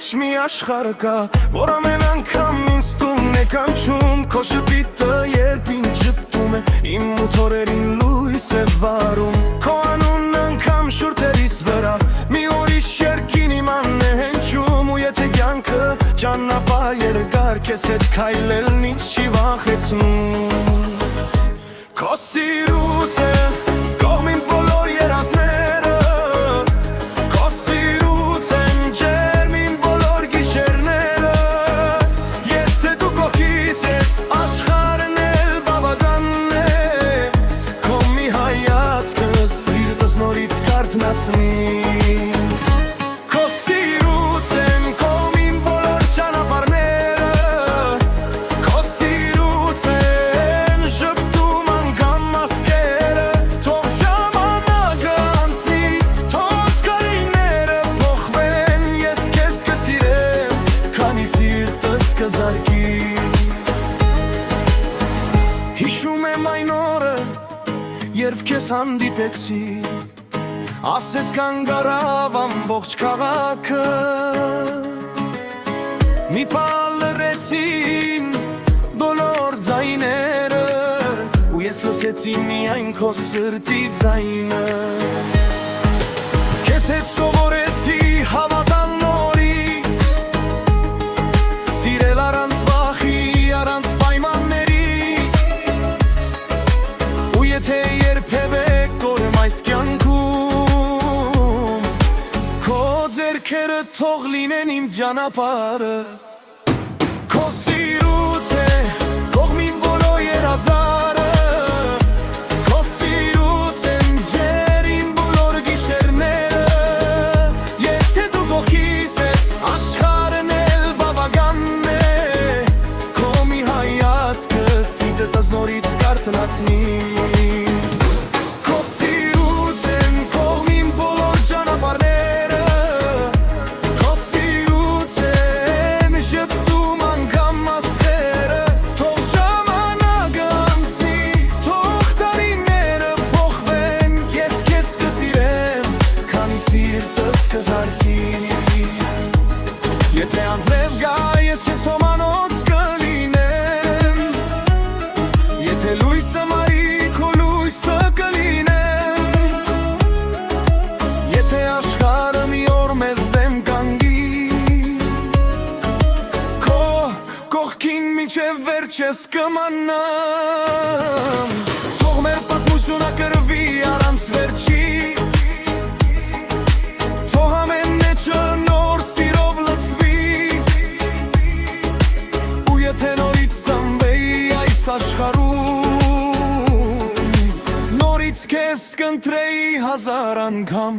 մեջ մի աշխարհ կա, որ ամեն անգամ ինձ տուն է կանչում, քո շպիտը երբ ինձ ժպտում է, իմ մութորերին լույս է վարում, քո անունն անգամ շուրթերիս վրա, մի ուրիշ երկին իմանն է հնչում, ու եթե կյանքը ճանապարհ երկար, քեզ հետ քայլելն ինձ չի վախեցնում, քո սիրուց է կողմին բոլոր երազները, քո սիրուց են ջերմին բոլոր գիշերները, եթե դու կողքիս ես, աշխարհն էլ բավականն է, քո մի հայացքը սիրտս նորից կարթնացնի, քո սիրուց են կողմին բոլոր ճանապարհները, քո սիրուց են ժպտում անգամ մասկերը, թող ժամանակը անցնի, թող զգալիները փոխվեն, ես քեզ կսիրեմ, քանի սիրտս կզարկի, հիշում եմ այն օրը, երբ քեզ հանդիպեցի, ասես կանգ առավ ամբողջ քաղաքը, մի պահ լռեցին բոլոր ձայները, ու ես լսեցի միայն քո սրտի ձայնը, քեզ հետ սովորեցի հավատալ նորից, սիրել առանց վախի, առանց պայմանների, ու եթե երբևէ կորեմ այս կյանքում, քո ձեռքերը թող լինեն իմ ճանապարհը, քո սիրուց է կողմին բոլոր երազարը, քո սիրուց են ջերին բոլոր գիշերները, եթե դու կողքիս ես, աշխարհն էլ բավականն է, քո մի հայացքը սիրտս նորից կարթնացնի, քո սիրուց են կողմին բոլոր ճանապարհները, քո սիրուց են ժպտում անգամ աստղերը, թող ժամանակը անցնի, թող տարիները փոխվեն, ես քեզ կսիրեմ, քանի սիրտս կզարկի, եթե անձրև գա, ես քեզ հոմանոց կլինեմ, եթե լույսը մարի, քո լույսը կլինեմ, եթե աշխարհը մի օր մեզ դեմ կանգի, քո կողքին մինչև վերջ ես կմնամ, թող մեր պատմությունը կրվի առանց վերջի, թող ամեն էջը նոր սիրով լցվի, ու եթե նորից ծնվեի այս աշխարհում, նորից քեզ կընտրեի հազար անգամ,